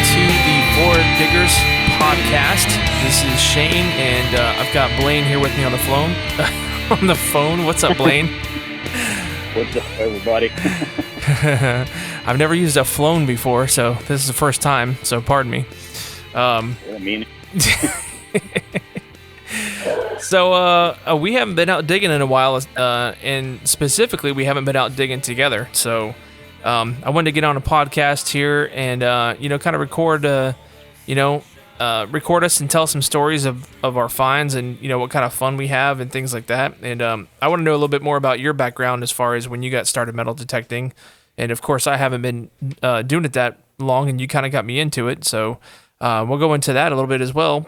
to the Floridiggers podcast. This is Shane, and I've got Blaine here with me on the phone. On the phone. What's up, Blaine? What's up, everybody? I've never used a phone before, so this is the first time, so pardon me. So we haven't been out digging in a while, and specifically we haven't been out digging together. So I wanted to get on a podcast here and kind of record us and tell some stories of our finds and what kind of fun we have and things like that. And I want to know a little bit more about your background as far as when you got started metal detecting. And of course, I haven't been doing it that long, and you kind of got me into it. So we'll go into that a little bit as well.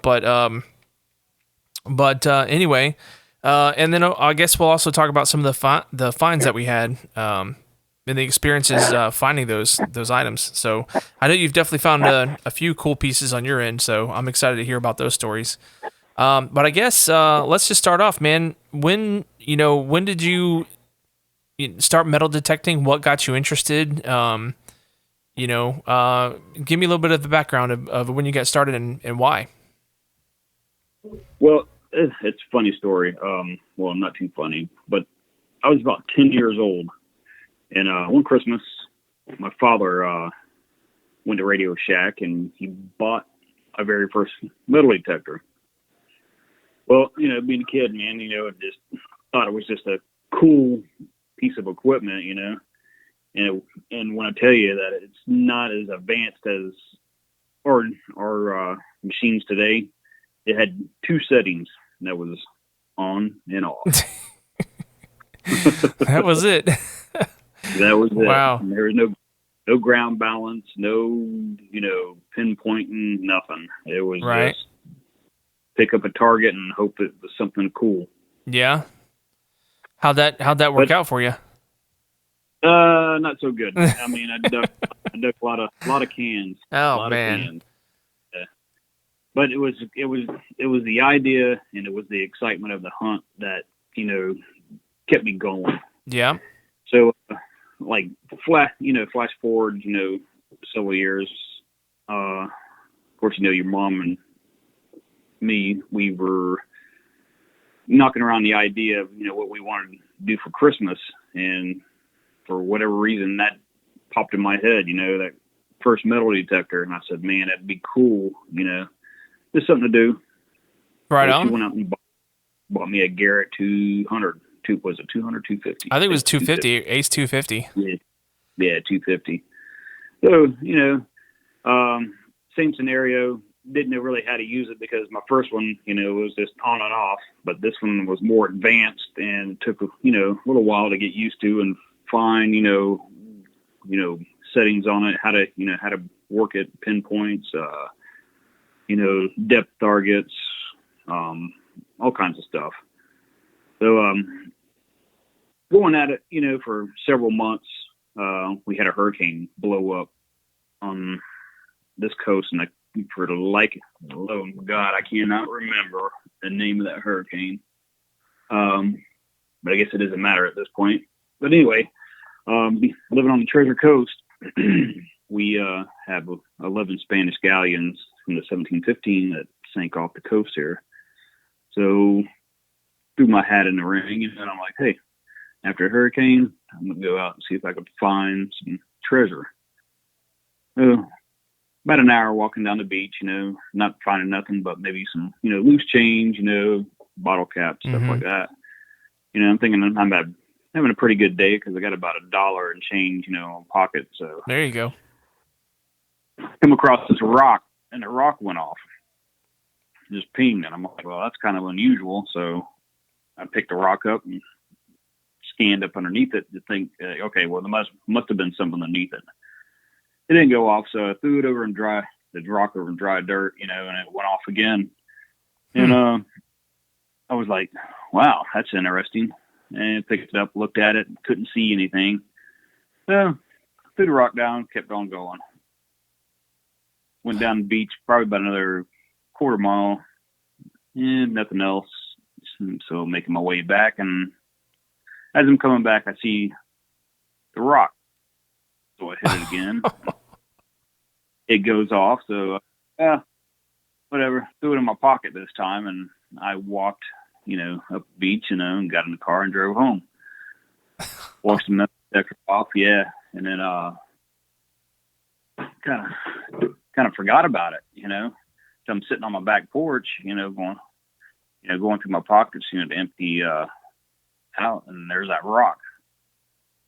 But anyway, and then I guess we'll also talk about some of the finds that we had and the experiences finding those items. So I know you've definitely found a few cool pieces on your end. So I'm excited to hear about those stories. But I guess let's just start off, man. When did you start metal detecting? What got you interested? Give me a little bit of the background of when you got started and why. Well, it's a funny story. Well, not too funny, but I was about 10 years old. And one Christmas, my father went to Radio Shack and he bought a very first metal detector. Well, being a kid, man, just thought it was just a cool piece of equipment, And when I tell you that it's not as advanced as our machines today, it had two settings. And that was on and off. That was it. That was it. Wow. And there was no ground balance, no, pinpointing, nothing. It was right. Just pick up a target and hope it was something cool. Yeah. How'd that work out for you? Not so good. I mean, I ducked a lot of cans. Oh man. Yeah. But it was the idea and it was the excitement of the hunt that, kept me going. Yeah. So, flash forward, several years. Of course, your mom and me, we were knocking around the idea of, what we wanted to do for Christmas. And for whatever reason, that popped in my head, that first metal detector. And I said, man, that'd be cool, just something to do. Right so on. She went out and bought me a Garrett 200. Was it 200, 250? I think it was 250, Ace 250. Yeah, 250. So, same scenario. Didn't know really how to use it because my first one, was just on and off. But this one was more advanced and took, a little while to get used to and find, settings on it, how to work it, pinpoints, depth targets, all kinds of stuff. So, going at it, for several months, we had a hurricane blow up on this coast, and oh God, I cannot remember the name of that hurricane. But I guess it doesn't matter at this point. But anyway, living on the Treasure Coast, we have 11 Spanish galleons from the 1715 that sank off the coast here. So threw my hat in the ring, and then I'm like, hey, after a hurricane, I'm going to go out and see if I could find some treasure. So, about an hour walking down the beach, not finding nothing but maybe some, loose change, bottle caps, stuff like that. I'm thinking I'm having a pretty good day because I got about $1 and change, in pocket. So there you go. Come across this rock, and the rock went off. Just pinged, and I'm like, well, that's kind of unusual. So I picked the rock up and scanned up underneath it to think, okay, well, there must have been something underneath it. It didn't go off, so I threw it over in the rock over in dry dirt, and it went off again. And I was like, wow, that's interesting. And picked it up, looked at it, couldn't see anything. So threw the rock down, kept on going. Went down the beach, probably about another quarter mile, and nothing else. So making my way back, and as I'm coming back, I see the rock. So I hit it again. it goes off. So, yeah, whatever. Threw it in my pocket this time, and I walked, up the beach, and got in the car and drove home. Washed the metal detector off, yeah, and then kind of forgot about it. So I'm sitting on my back porch, going through my pockets, to empty out, and there's that rock.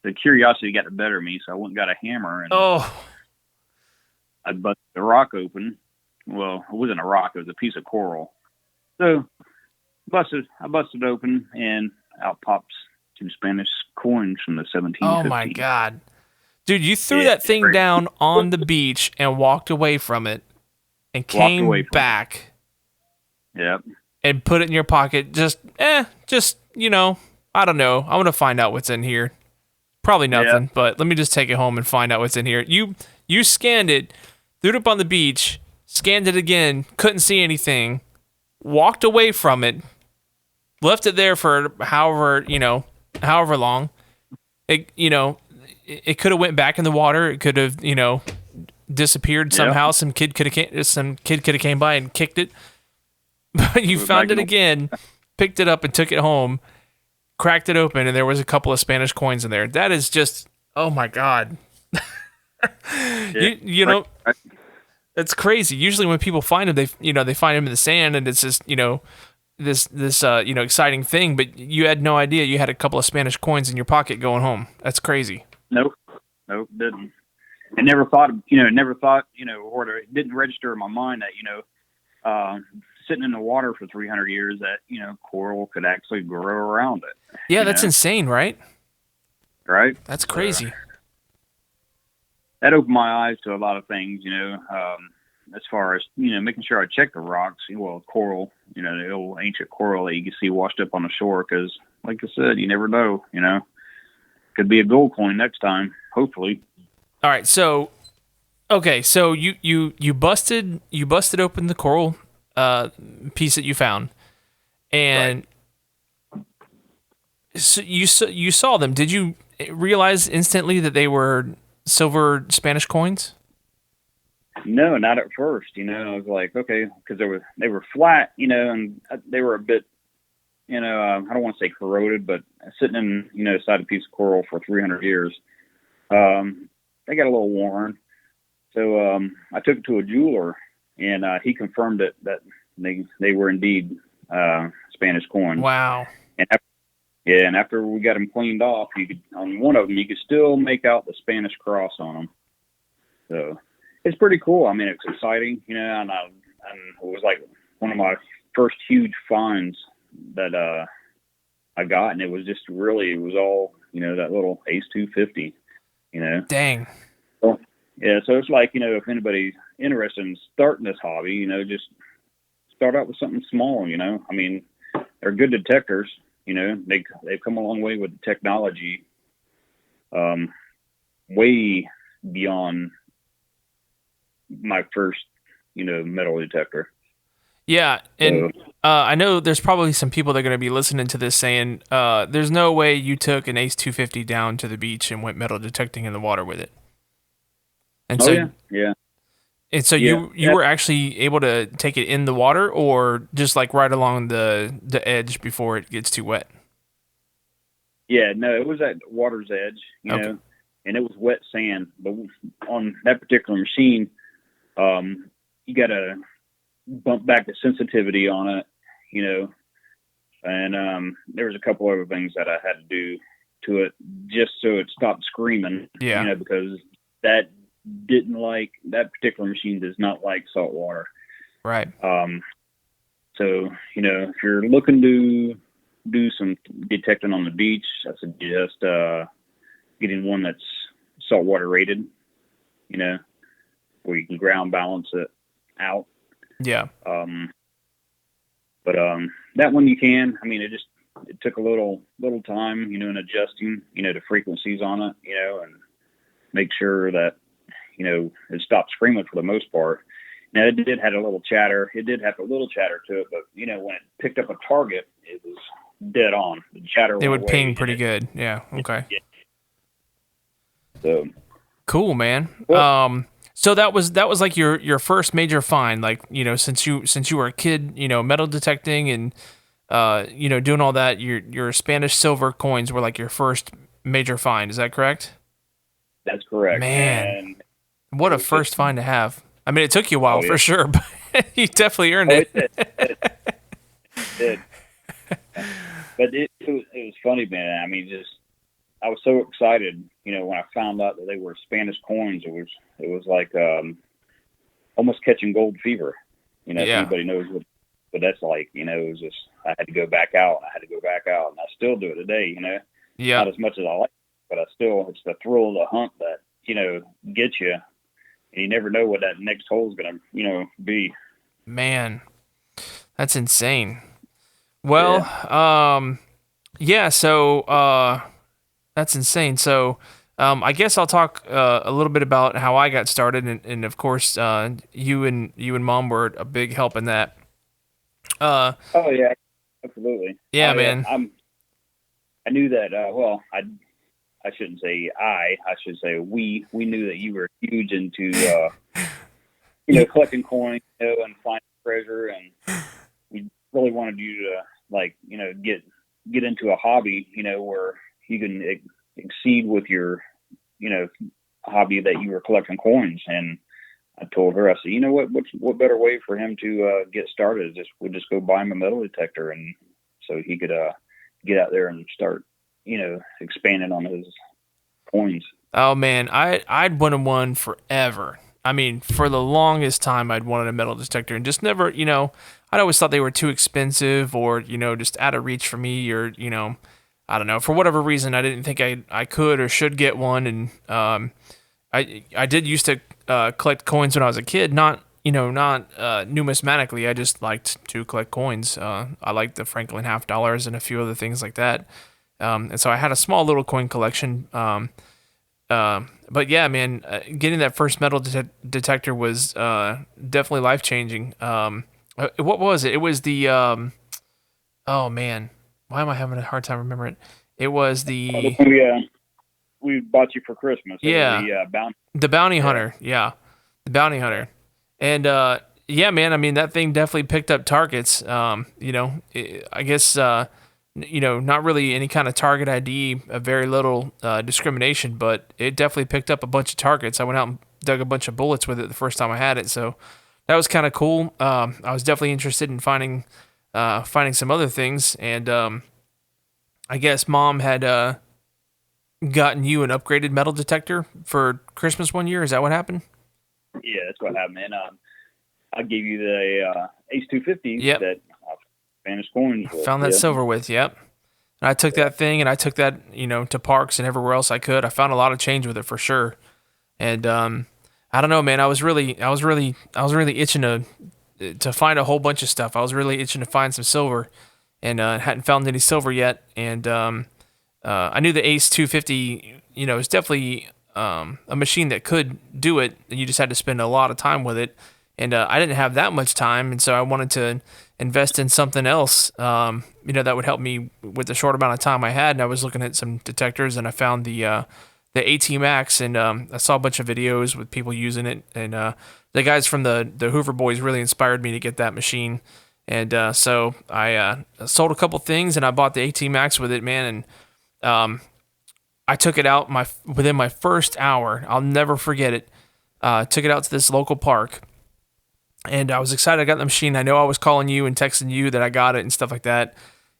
The curiosity got the better of me, so I went and got a hammer and I busted the rock open. Well, it wasn't a rock; it was a piece of coral. So I busted open, and out pops 2 Spanish coins from the 1750s. Oh my God, dude! You threw that thing down on the beach and walked away from it, and came back. Yep. And put it in your pocket. Just I don't know. I want to find out what's in here. Probably nothing, but let me just take it home and find out what's in here. You scanned it, threw it up on the beach, scanned it again, couldn't see anything, walked away from it, left it there for however long. It could have went back in the water. It could have, disappeared somehow. Some kid could have came by and kicked it. But you found it again, picked it up and took it home, cracked it open, and there was a couple of Spanish coins in there. That is just, oh my God. It's crazy. Usually when people find them, they find them in the sand, and it's just, this exciting thing. But you had no idea you had a couple of Spanish coins in your pocket going home. That's crazy. Nope, didn't. I never thought, or it didn't register in my mind that, sitting in the water for 300 years that, coral could actually grow around it. Yeah, that's insane, right? Right? That's crazy. That opened my eyes to a lot of things, as far as, making sure I check the rocks, coral, the old ancient coral that you can see washed up on the shore, because, like I said, you never know, could be a gold coin next time, hopefully. All right, so you busted open the coral piece that you found, and so you saw them. Did you realize instantly that they were silver Spanish coins? No, not at first. I was like, okay, because they were flat, and they were a bit, I don't want to say corroded, but sitting in, inside a piece of coral for 300 years, they got a little worn. So I took it to a jeweler, and he confirmed it that they were indeed Spanish coins. Wow. And after we got them cleaned off, on one of them you could still make out the Spanish cross on them. So it's pretty cool. I mean, it's exciting, and it was like one of my first huge finds that I got, and it was all that little Ace 250. Dang. So, yeah, so it's like, if anybody's interested in starting this hobby, just start out with something small, I mean, they're good detectors, they've come a long way with the technology, way beyond my first, metal detector. Yeah, and I know there's probably some people that are going to be listening to this saying, there's no way you took an Ace 250 down to the beach and went metal detecting in the water with it. And yeah. And so you were actually able to take it in the water, or just like right along the edge before it gets too wet? Yeah, no, it was at water's edge, know, and it was wet sand. But on that particular machine, you got to bump back the sensitivity on it, and there was a couple other things that I had to do to it just so it stopped screaming, because that particular machine does not like salt water. Right. So, if you're looking to do some detecting on the beach, I suggest getting one that's saltwater rated, where you can ground balance it out. Yeah. But that one you can. I mean, it took a little time, in adjusting, the frequencies on it, and make sure that, it stopped screaming for the most part. Now, it did have a little chatter. It did have a little chatter to it, but, when it picked up a target, it was dead on. The chatter it would ping pretty good. Yeah. Okay. Yeah. So cool, man. Well, So that was like your first major find, like since you were a kid, metal detecting and doing all that. Your Spanish silver coins were like your first major find. Is that correct? That's correct. Man, And what it a was just, first find to have. I mean, it took you a oh while yeah, for sure, but you definitely earned oh it. it did, it did. But it was funny, man. I mean, just I was so excited, when I found out that they were Spanish coins. It was like almost catching gold fever. If Yeah, anybody knows what that's like, it was just I had to go back out. And I had to go back out, and I still do it today. yeah, Not as much as I like, but it's the thrill of the hunt that gets you, and you never know what that next hole is gonna be. man, that's insane. Well, Yeah. yeah. So that's insane. So, I guess I'll talk a little bit about how I got started, and of course, you and mom were a big help in that. Uh, Oh yeah, absolutely. yeah, man. I knew that. Well, I shouldn't say I should say we knew that you were huge into collecting coins, and finding treasure, and we really wanted you to like get into a hobby, where you can exceed with your you know hobby that you were collecting coins. And I told her, I said, what better way for him to get started? We'll just go buy him a metal detector, and so he could get out there and start expanding on his coins. Oh man, I'd wanted one forever. I mean, for the longest time, I'd wanted a metal detector and just never, I'd always thought they were too expensive or, just out of reach for me or, I don't know. For whatever reason, I didn't think I could or should get one. And I did used to collect coins when I was a kid, not numismatically. I just liked to collect coins. I liked the Franklin half dollars and a few other things like that. And so I had a small little coin collection. But yeah, man, getting that first metal detector was definitely life changing. What was it? It was the oh man, why am I having a hard time remembering it? It was The the one we bought you for Christmas. It was yeah, the bounty. the bounty Yeah. hunter. Yeah, the bounty hunter. And yeah, man, I mean that thing definitely picked up targets. I guess not really any kind of target ID, a very little discrimination, but it definitely picked up a bunch of targets. I went out and dug a bunch of bullets with it the first time I had it, so that was kind of cool. I was definitely interested in finding some other things, and I guess mom had gotten you an upgraded metal detector for Christmas one year. Is that what happened? Yeah, that's what happened, man. I gave you the Ace 250s Yep. that Spanish coins with. Found that Yeah. silver with. Yep. And I took that thing and I took that, to parks and everywhere else I could. I found a lot of change with it for sure. And I don't know, man. I was really itching to find a whole bunch of stuff. I was really itching to find some silver, and hadn't found any silver yet. And I knew the Ace 250, is definitely a machine that could do it. And you just had to spend a lot of time with it. And I didn't have that much time, and so I wanted to invest in something else, that would help me with the short amount of time I had. And I was looking at some detectors, and I found the AT Max, and I saw a bunch of videos with people using it, and the guys from the Hoover Boys really inspired me to get that machine. And so I sold a couple things, and I bought the AT Max with it, man. And I took it out within my first hour. I'll never forget it. Took it out to this local park, and I was excited I got the machine. I know I was calling you and texting you that I got it and stuff like that.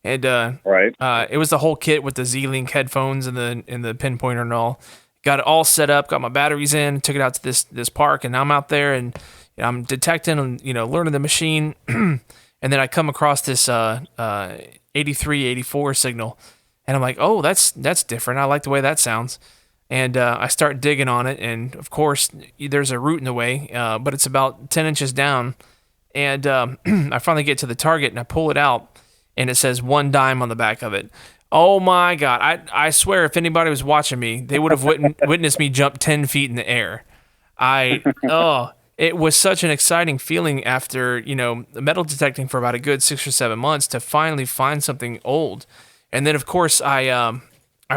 And Right. it was the whole kit with the Z-Link headphones and the pinpointer and all. Got it all set up, got my batteries in, took it out to this park, and I'm out there and I'm detecting and learning the machine. And then I come across this 83, 84 signal, and I'm like, oh, that's different. I like the way that sounds. And I start digging on it, and of course, there's a root in the way, but it's about 10 inches down. And I finally get to the target, and I pull it out, and it says 1 dime on the back of it. Oh my God. I swear, if anybody was watching me, they would have witnessed me jump 10 feet in the air. It was such an exciting feeling after, metal detecting for about a good 6 or 7 months to finally find something old. And then, of course, I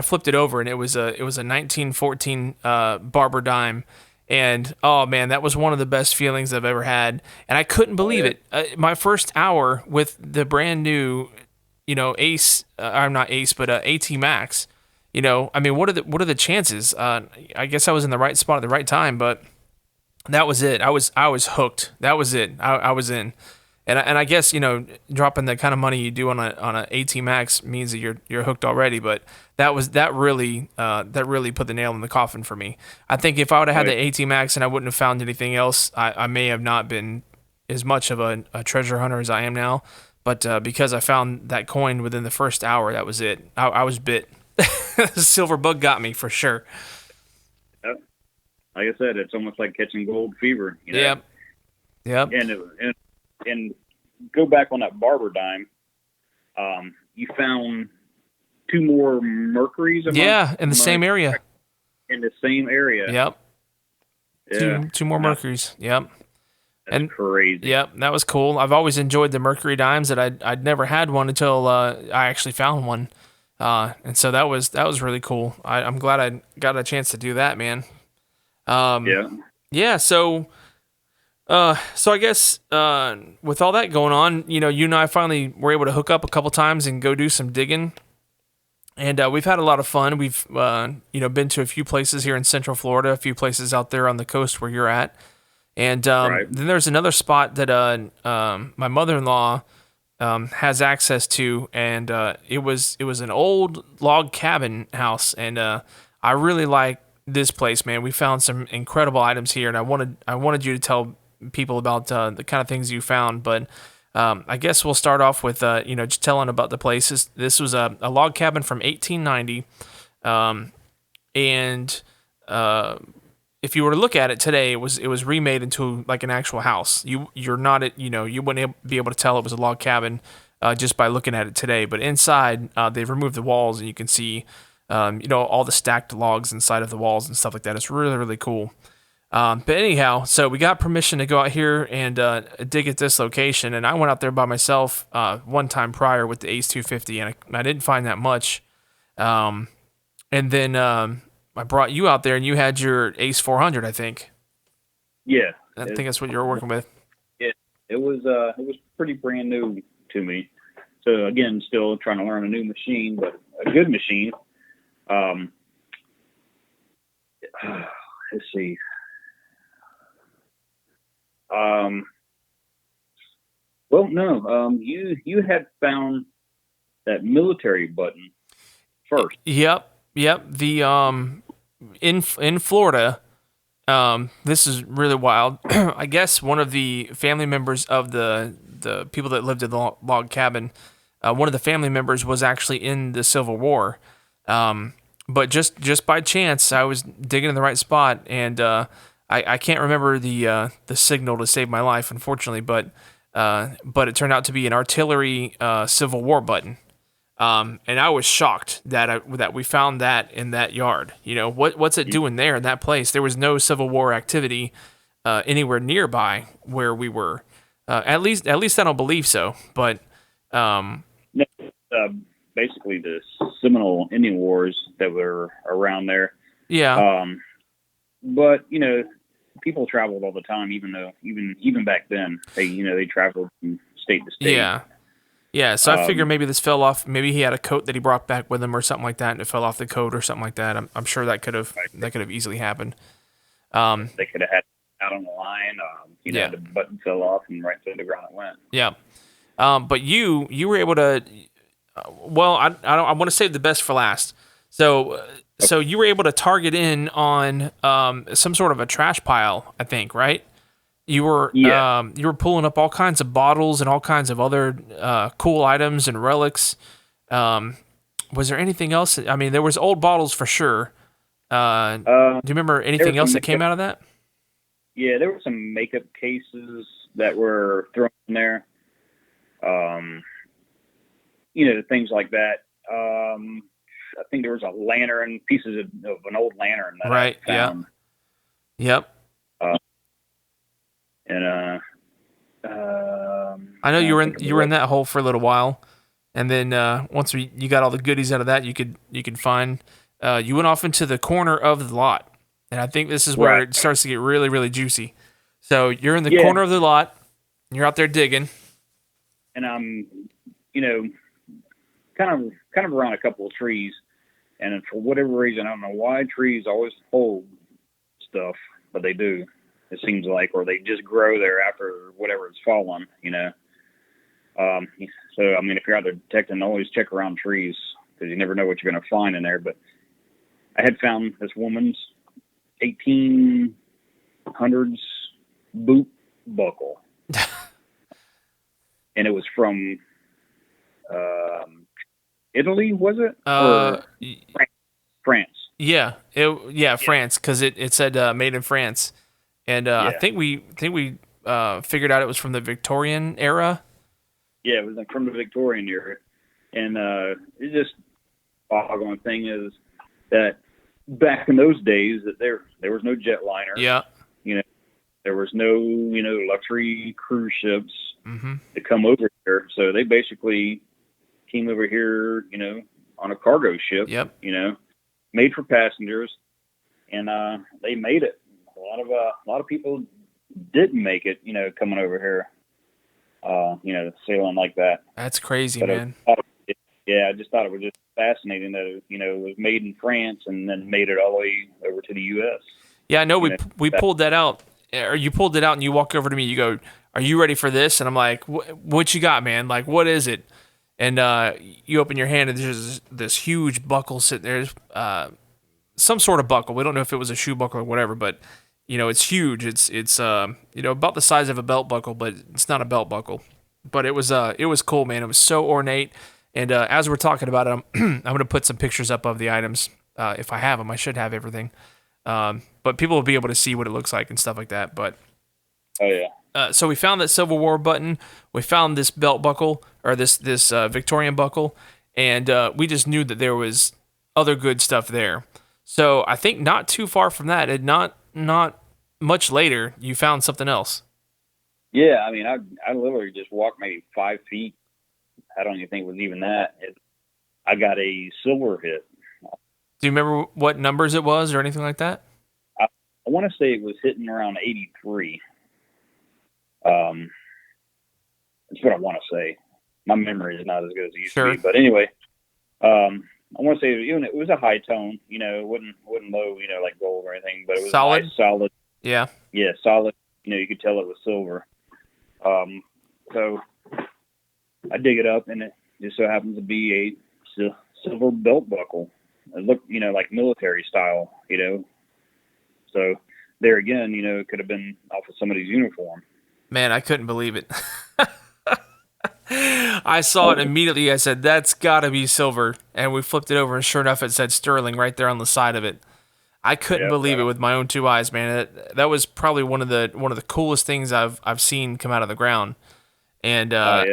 flipped it over, and it was a 1914 Barber dime, And oh man, that was one of the best feelings I've ever had. And I couldn't Oh believe yeah. it. My first hour with the brand new, Ace. I'm not Ace, but AT Max. I mean, what are the chances? I guess I was in the right spot at the right time, but that was it. I was hooked. That was it. I was in. And I guess dropping the kind of money you do on a AT Max means that you're hooked already. But that really put the nail in the coffin for me. I think if I would have Oh had yeah. the AT Max and I wouldn't have found anything else, I may have not been as much of a treasure hunter as I am now. But because I found that coin within the first hour, that was it. I was bit. The silver bug got me for sure. Yep. Like I said, it's almost like catching gold fever, Yep. Yep. And go back on that barber dime. You found two more Mercuries. Yeah, in the same area. In the same area. Yep. Yeah. Two more Mercuries. Yep. That's And crazy. yep, that was cool. I've always enjoyed the Mercury dimes. That I'd never had one until I actually found one. And so that was really cool. I'm glad I got a chance to do that, man. Yeah. Yeah. So I guess with all that going on, you and I finally were able to hook up a couple times and go do some digging. And we've had a lot of fun. We've been to a few places here in Central Florida, a few places out there on the coast where you're at. And Right. then there's another spot that my mother-in-law has access to, and it was an old log cabin house, and I really like this place, man. We found some incredible items here, and I wanted you to tell people about the kind of things you found, but I guess we'll start off with just telling about the places. This was a log cabin from 1890, and if you were to look at it today, it was remade into like an actual house. You wouldn't be able to tell it was a log cabin just by looking at it today. But inside, they've removed the walls, and you can see all the stacked logs inside of the walls and stuff like that. It's really really cool. But anyhow, so we got permission to go out here and dig at this location, and I went out there by myself one time prior with the Ace 250, and I didn't find that much. And then I brought you out there, and you had your Ace 400, I think. Yeah. I think that's what you were working with. It was pretty brand new to me. So again, still trying to learn a new machine, but a good machine. Let's see. Well, no. You had found that military button first. Yep. The in Florida, this is really wild. I guess one of the family members of the people that lived in the log cabin, one of the family members was actually in the Civil War. But just by chance, I was digging in the right spot, and I can't remember the signal to save my life, unfortunately. But it turned out to be an artillery Civil War button. And I was shocked that we found that in that yard. What's it doing there in that place? There was no Civil War activity anywhere nearby where we were. At least I don't believe so. But No, basically the Seminole Indian Wars that were around there. yeah, But people traveled all the time, even back then. They traveled from state to state. yeah. So I figure maybe this fell off. Maybe he had a coat that he brought back with him or something like that, and it fell off the coat or something like that. I'm sure that could have easily happened. They could have had it out on the line. Yeah. The button fell off and right to the ground it went. Yeah. But you were able to. Well, I want to save the best for last. So you were able to target in on some sort of a trash pile, I think, right? You were Yeah. you were pulling up all kinds of bottles and all kinds of other cool items and relics. Was there anything else? I mean, there was old bottles for sure. Do you remember anything else that came out of that? Yeah, there were some makeup cases that were thrown in there. Things like that. I think there was a lantern, pieces of an old lantern that Right. I found. Yep. And I know you were in that hole for a little while, and then once you got all the goodies out of that, you could find. You went off into the corner of the lot. And I think this is where Right. it starts to get really, really juicy. So you're in the Yeah. corner of the lot. You're out there digging. And I'm, you know, kind of around a couple of trees. And then for whatever reason, I don't know why trees always hold stuff, but they do. It seems like, or they just grow there after whatever it's fallen, you know. So, I mean, if you're out there detecting, always check around trees because you never know what you're going to find in there. But I had found this woman's 1800s boot buckle, and it was from Italy, was it? Or France? Yeah, France, because it said made in France, and I Yeah. think we figured out it was from the Victorian era. Yeah, it was like from the Victorian era. And it's just boggling thing is that back in those days that there was no jetliner. Yeah. You know, there was no, luxury cruise ships Mm-hmm. to come over here. So they basically came over here, on a cargo ship, Yep. made for passengers, and they made it. A lot of people didn't make it, coming over here, sailing like that. That's crazy, But man. I just thought it was just fascinating that it was made in France and then made it all the way over to the U.S. Yeah, I know You we pulled that out, or you pulled it out, and you walk over to me. You go, "Are you ready for this?" And I'm like, "What you got, man? Like, what is it?" And you open your hand, and there's this huge buckle sitting there, some sort of buckle. We don't know if it was a shoe buckle or whatever, but it's huge. It's about the size of a belt buckle, but it's not a belt buckle. But it was cool, man. It was so ornate. And as we're talking about it, I'm gonna put some pictures up of the items if I have them. I should have everything. But people will be able to see what it looks like and stuff like that. But oh yeah, so we found that Civil War button. We found this belt buckle or this Victorian buckle, and we just knew that there was other good stuff there. So I think not too far from that, and not much later, you found something else. yeah. I mean, I literally just walked maybe 5 feet. I don't even think it was even that. I got a silver hit. Do you remember what numbers it was or anything like that? I want to say it was hitting around 83. That's what I want to say. My memory is not as good as it used to be, but anyway, I want to say it was a high tone. It wasn't low, like gold or anything, but it was Solid? nice, solid. Yeah. Yeah, solid. You could tell it was silver. So I dig it up, and it just so happens to be a silver belt buckle. It looked, like military style. So there again, it could have been off of somebody's uniform. Man, I couldn't believe it. I saw it immediately. I said, "That's got to be silver," and we flipped it over, and sure enough, it said sterling right there on the side of it. I couldn't believe it with my own two eyes, man. That was probably one of the coolest things I've seen come out of the ground. And out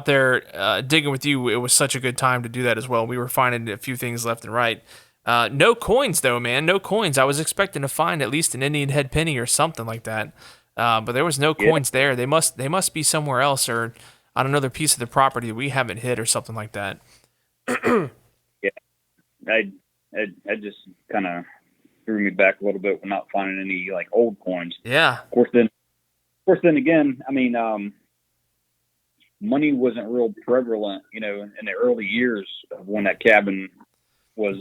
there digging with you, it was such a good time to do that as well. We were finding a few things left and right. No coins though, man. No coins. I was expecting to find at least an Indian head penny or something like that. But there was no coins there. They must be somewhere else or on another piece of the property that we haven't hit or something like that. Yeah, I just kind of threw me back a little bit with not finding any like old coins. Yeah. Of course, then again, I mean, money wasn't real prevalent, in the early years of when that cabin was,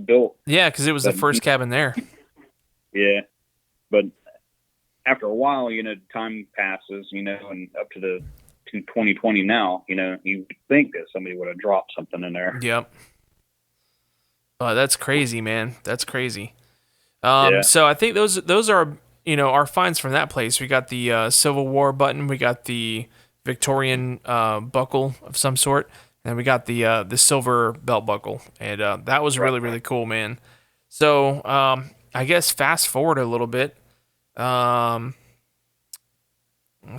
built. Yeah, because it was the first cabin there. Yeah, but after a while, time passes, and up to 2020 now, you would think that somebody would have dropped something in there. Yep. Oh, that's crazy, man. That's crazy. Yeah. So I think those are our finds from that place. We got the Civil War button. We got the Victorian buckle of some sort, and we got the silver belt buckle, and that was really really cool, man. So I guess fast forward a little bit. Let's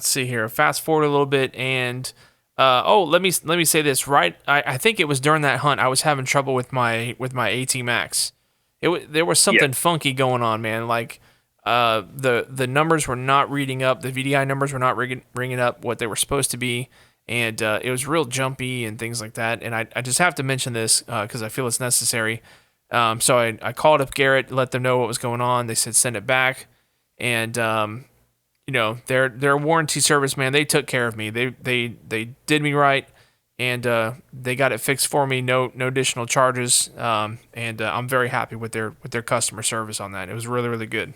see here. Fast forward a little bit, and let me say this. Right, I think it was during that hunt I was having trouble with my AT Max. There was something funky going on, man. Like the numbers were not reading up. The VDI numbers were not ringing up what they were supposed to be, and it was real jumpy and things like that. And I just have to mention this because I feel it's necessary. So I called up Garrett, let them know what was going on. They said send it back, and their warranty service, man, they took care of me. They did me right, and they got it fixed for me. No additional charges. And I'm very happy with their customer service on that. It was really really good.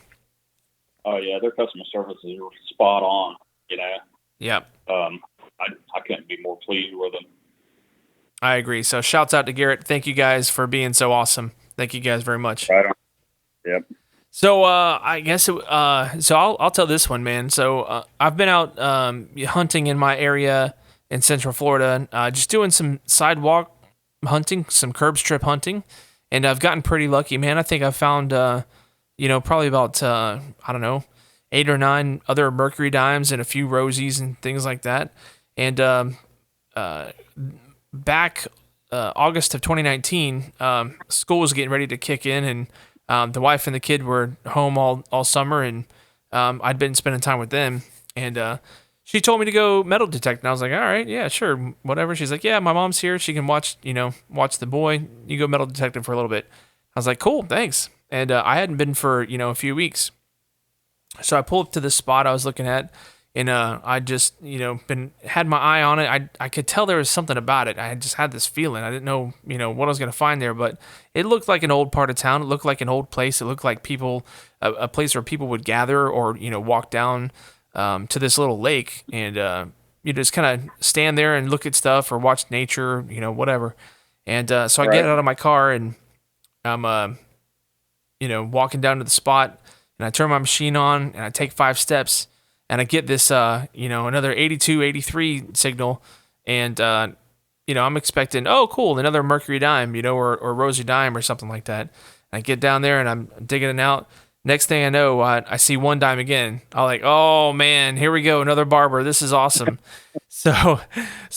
Oh yeah, their customer service is spot on. You know, Yep. I couldn't be more pleased with them. I agree. So shouts out to Garrett. Thank you guys for being so awesome. Thank you guys very much. Right on. Yep. So I guess so I'll tell this one, man. So I've been out hunting in my area in Central Florida, just doing some sidewalk hunting, some curb strip hunting, and I've gotten pretty lucky, man. I think I've found probably about I don't know 8 or 9 other Mercury dimes and a few rosies and things like that. And uh, back August of 2019, school was getting ready to kick in, and the wife and the kid were home all summer, and I'd been spending time with them, and she told me to go metal detect, and I was like, all right, yeah, sure, whatever. She's like, yeah, my mom's here, she can watch the boy. You go metal detecting for a little bit. I was like, cool, thanks. And I hadn't been for a few weeks, so I pulled up to this spot I was looking at, and I just been had my eye on it. I could tell there was something about it. I just had this feeling. I didn't know what I was gonna find there, but it looked like an old part of town. It looked like an old place. It looked like people a place where people would gather or walk down to this little lake, and you just kind of stand there and look at stuff or watch nature, whatever. And so I get out of my car, and I'm walking down to the spot, and I turn my machine on, and I take 5 steps, and I get this, another 82, 83 signal, and I'm expecting, oh, cool, another Mercury dime, or Rosy dime or something like that. And I get down there, and I'm digging it out. Next thing I know, I see one dime again. I'm like, oh man, here we go, another barber. This is awesome. So,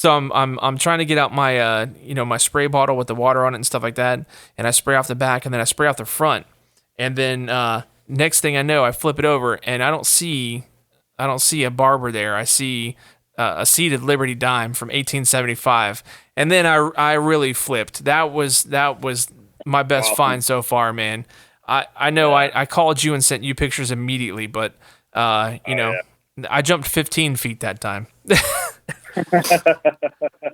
I'm trying to get out my my spray bottle with the water on it and stuff like that, and I spray off the back, and then I spray off the front, and then next thing I know, I flip it over, and I don't see a barber there. I see a seated Liberty dime from 1875, and then I really flipped. That was my best find so far, man. I know I called you and sent you pictures immediately, but I jumped 15 feet that time.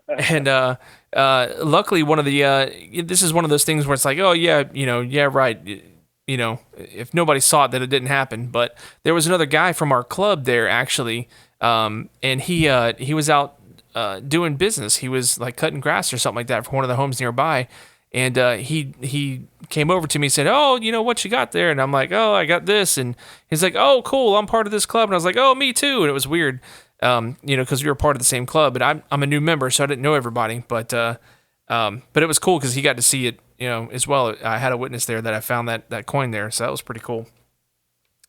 And luckily, one of the this is one of those things where it's like, oh yeah, yeah, right. If nobody saw it, that it didn't happen. But there was another guy from our club there actually, and he was out doing business. He was like cutting grass or something like that for one of the homes nearby. And he came over to me and said, oh, what you got there? And I'm like, oh, I got this. And he's like, oh, cool, I'm part of this club. And I was like, oh, me too. And it was weird, because we were part of the same club. And I'm a new member, so I didn't know everybody. But it was cool because he got to see it, as well. I had a witness there that I found that coin there, so that was pretty cool.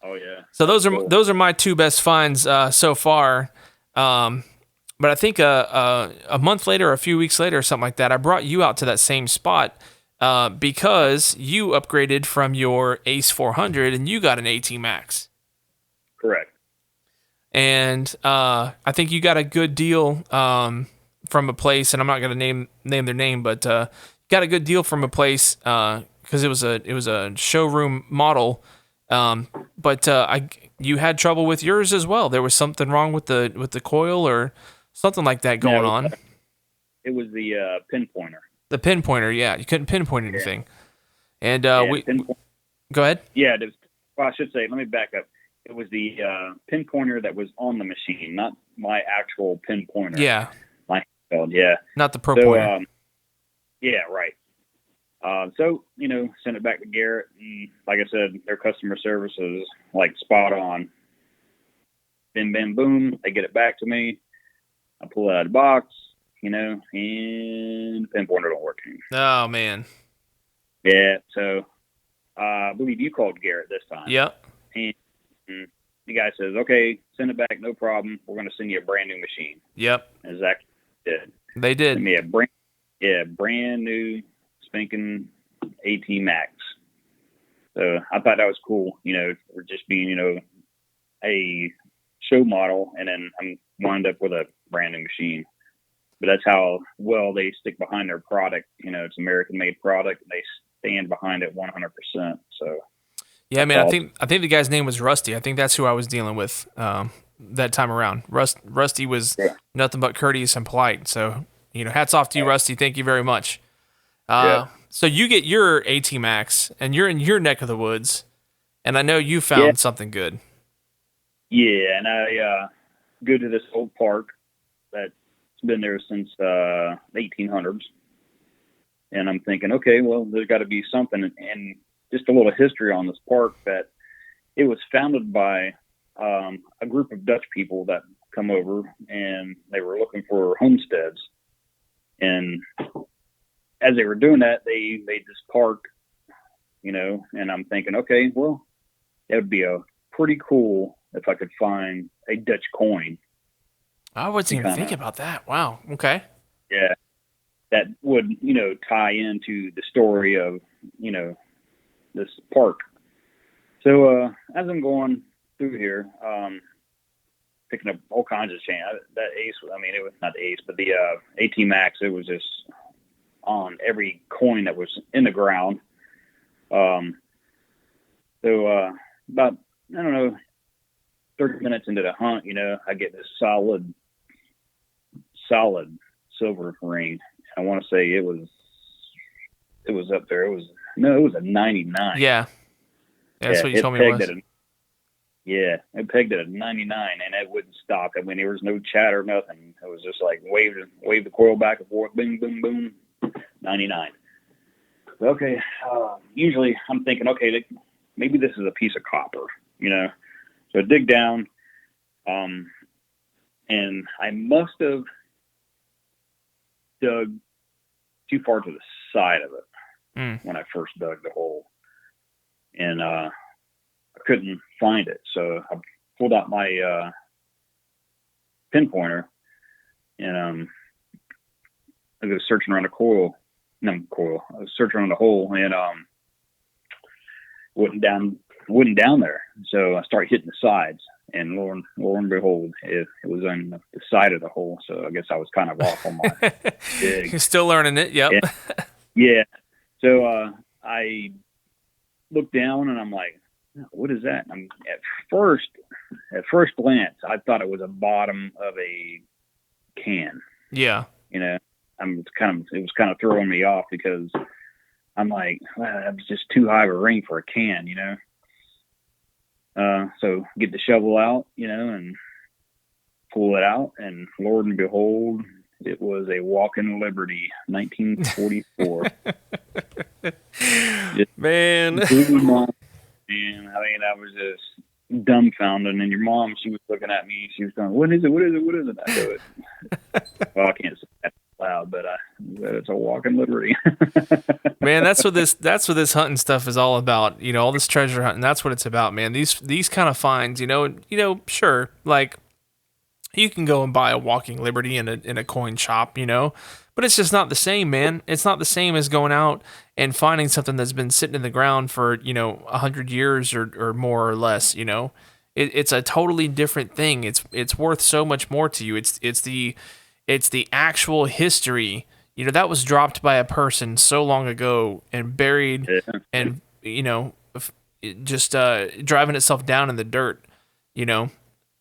Oh yeah. So those are my 2 best finds so far. But I think a month later, or a few weeks later, or something like that, I brought you out to that same spot because you upgraded from your Ace 400 and you got an AT Max. Correct. And I think you got a good deal from a place, and I'm not going to name their name, but got a good deal from a place because it was a showroom model. But you had trouble with yours as well. There was something wrong with the coil or something like that going on. It was the pinpointer. The pinpointer, yeah. You couldn't pinpoint anything. And go ahead. Yeah, well, I should say, let me back up. It was the pinpointer that was on the machine, not my actual pinpointer. Yeah. My handheld, yeah. Not the pro pointer. Yeah, right. So, sent it back to Garrett. And like I said, their customer service is like spot on. Bim, bam, boom. They get it back to me. I pull it out of the box, and the pinpointer don't work anymore. Oh, man. Yeah, so I believe you called Garrett this time. Yep. And the guy says, okay, send it back, no problem. We're going to send you a brand new machine. Yep. Exactly. They did. Send me a brand new spanking AT Max. So I thought that was cool, for just being, a show model, and then I'm wound up with a brand new machine. But that's how well they stick behind their product. It's American made product. stand behind it 100%. So Yeah, that's man. awesome. I think the guy's name was Rusty. I think that's who I was dealing with that time around. Rusty was Yeah. nothing but courteous and polite. So hats off to you, Rusty. Thank you very much. Yeah. So you get your AT Max, and you're in your neck of the woods, and I know you Yeah. found something good. Yeah. And I go to this old park that's been there since the 1800s. And I'm thinking, okay, well, there's got to be something. And just a little history on this park, that it was founded by a group of Dutch people that come over, and they were looking for homesteads. And as they were doing that, they just parked, and I'm thinking, okay, well, it would be a pretty cool if I could find a Dutch coin I wasn't to even kind thinking of, about that. Wow. Okay. yeah, that would, tie into the story of, this park. So as I'm going through here, picking up all kinds of change, that Ace, I mean, it was not the Ace, but the AT Max, it was just on every coin that was in the ground. So about, I don't know, 30 minutes into the hunt, I get this solid silver ring. I want to say it was up there. It was a 99. Yeah. That's Yeah, what you it told me it pegged was. at it pegged at a 99, and it wouldn't stop. I mean, there was no chatter, nothing. It was just like wave the coil back and forth, boom, boom, boom, 99. Okay, usually I'm thinking, okay, maybe this is a piece of copper, So I dig down, and I must have dug too far to the side of it when I first dug the hole, and I couldn't find it. So I pulled out my pinpointer, and I was searching around I was searching around the hole, and wasn't down there. So I started hitting the sides, and lo and behold, it was on the side of the hole. So I guess I was kind of off on my dig. You're still learning it. Yep. Yeah. So I looked down, and I'm like, what is that? And at first glance, I thought it was a bottom of a can. Yeah. It was kind of throwing me off, because I'm like, well, that was just too high of a ring for a can, So get the shovel out, and pull it out, and Lord and behold, it was a Walking Liberty, 1944. Man. And I mean, I was just dumbfounded. And your mom, she was looking at me. She was going, "What is it? What is it? What is it?" I do it. Well, I can't say that loud, but it's a Walking Liberty. Man, that's what this hunting stuff is all about. All this treasure hunting. That's what it's about, man. These kind of finds. Sure, like you can go and buy a Walking Liberty in a coin shop, but it's just not the same, man. It's not the same as going out and finding something that's been sitting in the ground for 100 years or more or less. It's a totally different thing. It's worth so much more to you. It's the actual history. That was dropped by a person so long ago and buried, Yeah. and just driving itself down in the dirt.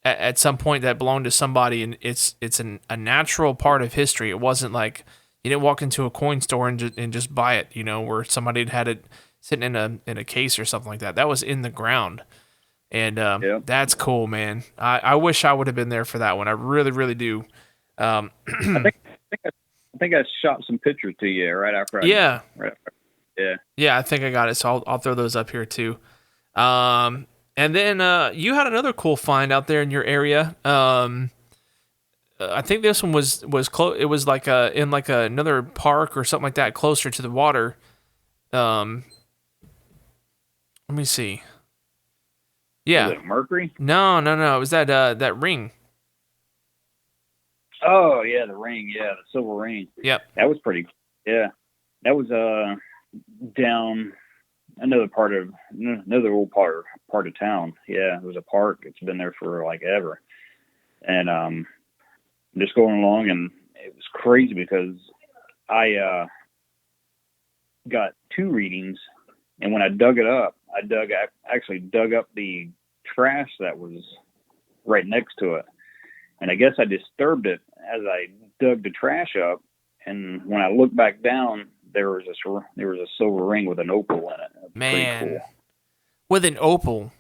At some point that belonged to somebody, and it's a natural part of history. It wasn't like you didn't walk into a coin store and just buy it, where somebody had it sitting in a case or something like that. That was in the ground, and that's cool, man. I wish I would have been there for that one. I really, really do. I think I shot some pictures to you right after. Yeah. Yeah. Yeah, I think I got it. So I'll throw those up here too. And then you had another cool find out there in your area. I think this one was close. It was like in like another park or something like that, closer to the water. Let me see. Yeah. Was it Mercury? No. It was that ring. Oh yeah, the ring. Yeah, the silver ring. Yep. That was pretty. Yeah, that was down another old part of town. Yeah, it was a park. It's been there for like ever, and just going along, and it was crazy because I got two readings, and when I dug it up, I actually dug up the trash that was right next to it, and I guess I disturbed it as I dug the trash up. And when I looked back down, there was a silver ring with an opal in it. It was pretty Man, cool. with an opal.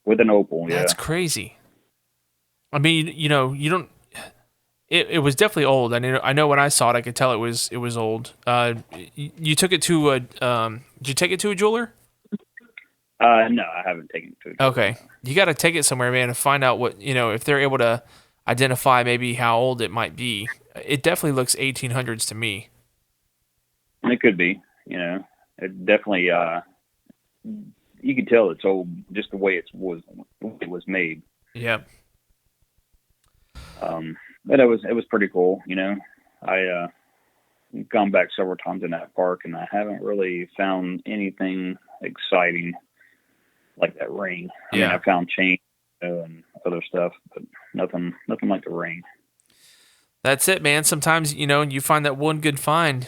With an opal, yeah. That's crazy. I mean, you don't. It was definitely old. I know when I saw it, I could tell it was old. You took it to a. Did you take it to a jeweler? No, I haven't taken it to a jeweler. Okay, you got to take it somewhere, man, and find out what if they're able to identify maybe how old it might be. It definitely looks 1800s to me. It could be. It definitely. You can tell it's old just the way it was made. Yep. But it was pretty cool. I gone back several times in that park, and I haven't really found anything exciting like that ring. I mean, I found chains and other stuff, but nothing like the ring. That's it, man. Sometimes you find that one good find.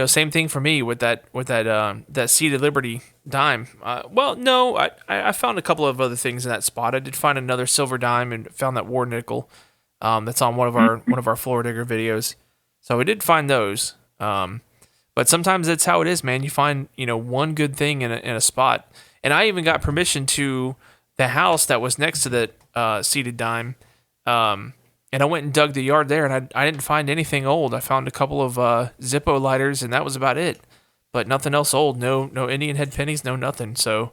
Same thing for me with that Seated Liberty dime. Well, no, I found a couple of other things in that spot. I did find another silver dime and found that war nickel. That's on one of our Floridigger videos. So we did find those. But sometimes that's how it is, man. You find one good thing in a spot. And I even got permission to the house that was next to the seated dime. And I went and dug the yard there, and I didn't find anything old. I found a couple of Zippo lighters, and that was about it. But nothing else old. No Indian head pennies, no nothing. So,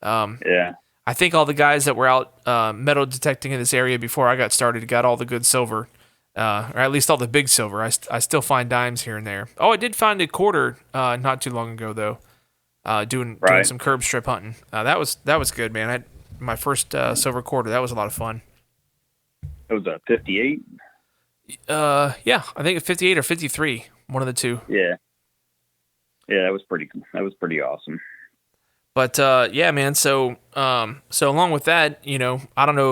yeah. I think all the guys that were out metal detecting in this area before I got started got all the good silver, or at least all the big silver. I still find dimes here and there. Oh, I did find a quarter not too long ago though. Doing some curb strip hunting. That was good, man. My first silver quarter. That was a lot of fun. It was a 58. Yeah, I think 58 or 53, one of the two. Yeah, that was pretty awesome. But yeah, man. So along with that, I don't know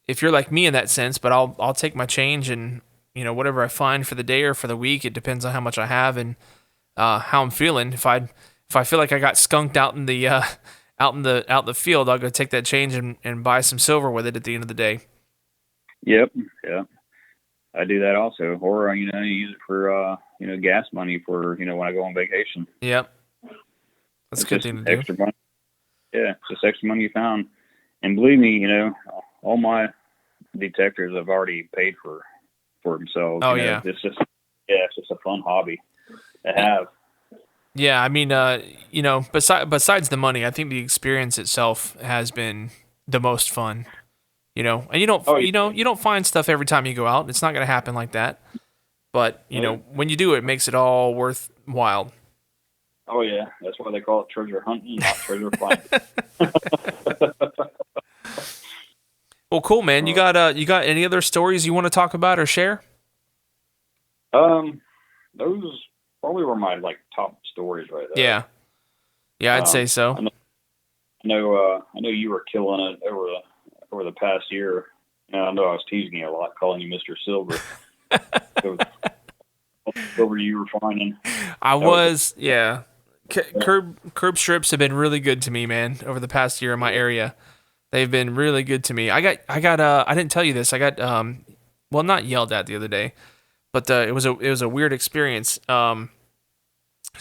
if you're like me in that sense, but I'll take my change and whatever I find for the day or for the week. It depends on how much I have and how I'm feeling. If I feel like I got skunked out in the out in the field, I'll go take that change and buy some silver with it at the end of the day. Yep. Yeah. I do that also. Or, use it for, gas money for, when I go on vacation. Yep. That's a good thing to do. Extra money. Yeah. Just extra money you found. And believe me, all my detectors have already paid for themselves. Oh, yeah. It's just a fun hobby to have. Yeah. I mean, besides the money, I think the experience itself has been the most fun. And you don't find stuff every time you go out. It's not going to happen like that. But, when you do, it makes it all worthwhile. Oh, yeah. That's why they call it treasure hunting, not treasure finding. Well, cool, man. You got any other stories you want to talk about or share? Those probably were my, top stories right there. Yeah. Yeah, I'd say so. I know you were killing it over the past year. I know I was teasing you a lot, calling you Mr. Silver. Silver you were finding. I was, yeah. Curb strips have been really good to me, man, over the past year in my area. They've been really good to me. I got I didn't tell you this. I got well, not yelled at the other day, but it was a weird experience. So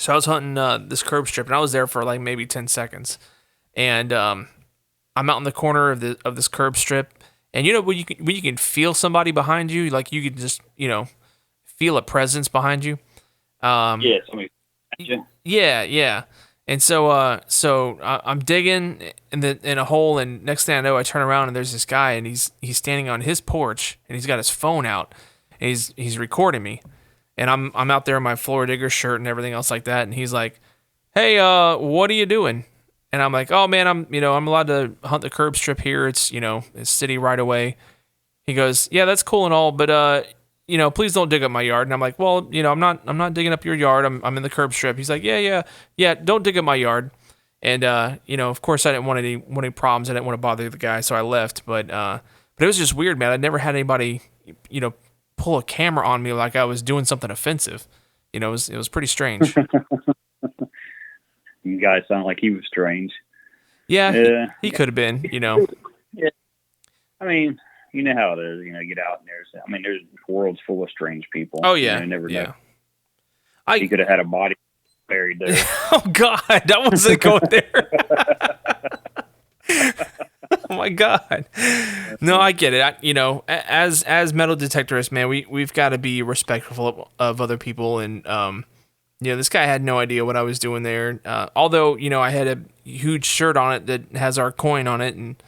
I was hunting this curb strip, and I was there for like maybe 10 seconds, and I'm out in the corner of this curb strip, and when you can feel somebody behind you, like you can just feel a presence behind you. Yeah, somebody. Yeah. And so I'm digging in a hole, and next thing I know, I turn around and there's this guy, and he's standing on his porch, and he's got his phone out, and he's recording me, and I'm out there in my Floridigger shirt and everything else like that, and he's like, "Hey, what are you doing?" And I'm like, "Oh man, I'm allowed to hunt the curb strip here. It's it's city right away." He goes, "Yeah, that's cool and all, but please don't dig up my yard." And I'm like, "Well, I'm not digging up your yard. I'm in the curb strip." He's like, "Yeah, don't dig up my yard." And of course I didn't want any problems. I didn't want to bother the guy, so I left. But it was just weird, man. I'd never had anybody pull a camera on me like I was doing something offensive. it was pretty strange. You guys sound like he was strange. Yeah, he could have been. Yeah. I mean, you know how it is. Get out and there's the world's full of strange people. Oh yeah, you never know. Yeah. He could have had a body buried there. Oh God, I wasn't going there. Oh my God. No, I get it. As metal detectorists, man, we've got to be respectful of other people, and this guy had no idea what I was doing there. Although I had a huge shirt on it that has our coin on it, and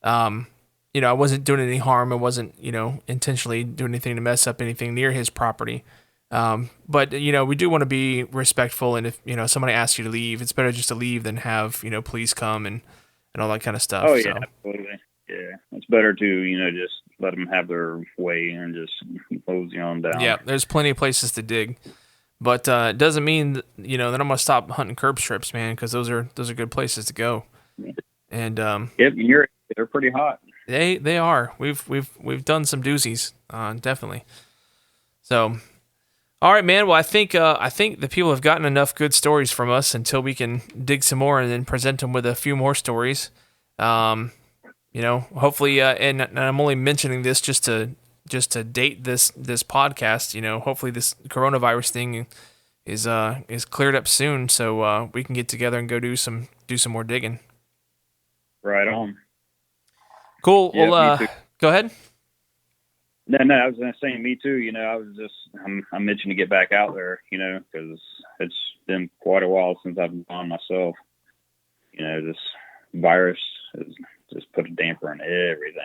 I wasn't doing any harm. I wasn't intentionally doing anything to mess up anything near his property. But we do want to be respectful, and if somebody asks you to leave, it's better just to leave than have police come and all that kind of stuff. Oh yeah, absolutely. Yeah, it's better to just let them have their way and just close you on down. Yeah, there's plenty of places to dig, but it doesn't mean that, that I'm gonna stop hunting curb strips, man, because those are good places to go. And yep, they're pretty hot. They are. We've done some doozies, definitely. So. All right, man. Well, I think the people have gotten enough good stories from us until we can dig some more and then present them with a few more stories. Hopefully, and I'm only mentioning this just to date this podcast. Hopefully this coronavirus thing is cleared up soon, so we can get together and go do some more digging. Right on. Cool. Yeah, well, go ahead. No, I was going to say, me too. I'm itching to get back out there, because it's been quite a while since I've gone myself. This virus has just put a damper on everything.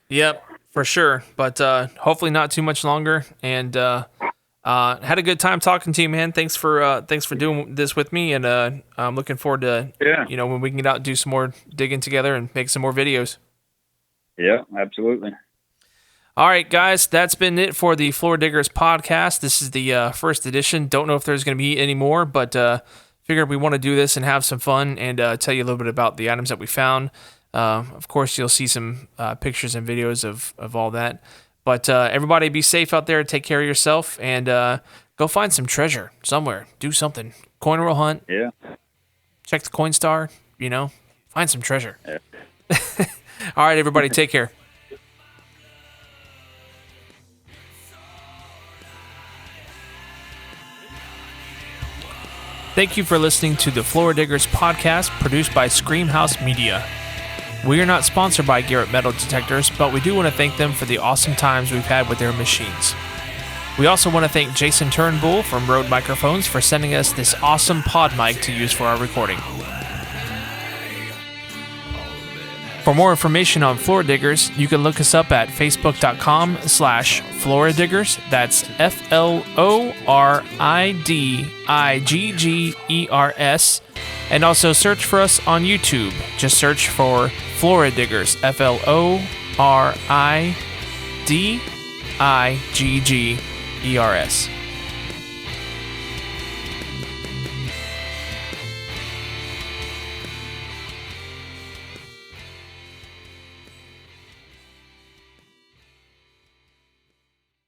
Yep, for sure. But hopefully not too much longer. And had a good time talking to you, man. Thanks for doing this with me. And I'm looking forward to when we can get out and do some more digging together and make some more videos. Yeah, absolutely. All right, guys, that's been it for the Floridiggers podcast. This is the first edition. Don't know if there's going to be any more, but figured we want to do this and have some fun and tell you a little bit about the items that we found. Of course, you'll see some pictures and videos of all that. But everybody be safe out there. Take care of yourself and go find some treasure somewhere. Do something. Coin roll hunt. Yeah. Check the Coinstar. Find some treasure. Yeah. All right, everybody, take care. Thank you for listening to the Floridiggers podcast produced by Screamhouse Media. We are not sponsored by Garrett Metal Detectors, but we do want to thank them for the awesome times we've had with their machines. We also want to thank Jason Turnbull from Rode Microphones for sending us this awesome pod mic to use for our recording. For more information on Floridiggers, you can look us up at facebook.com/Floridiggers. That's FLORIDIGGERS. And also search for us on YouTube. Just search for Floridiggers. FLORIDIGGERS.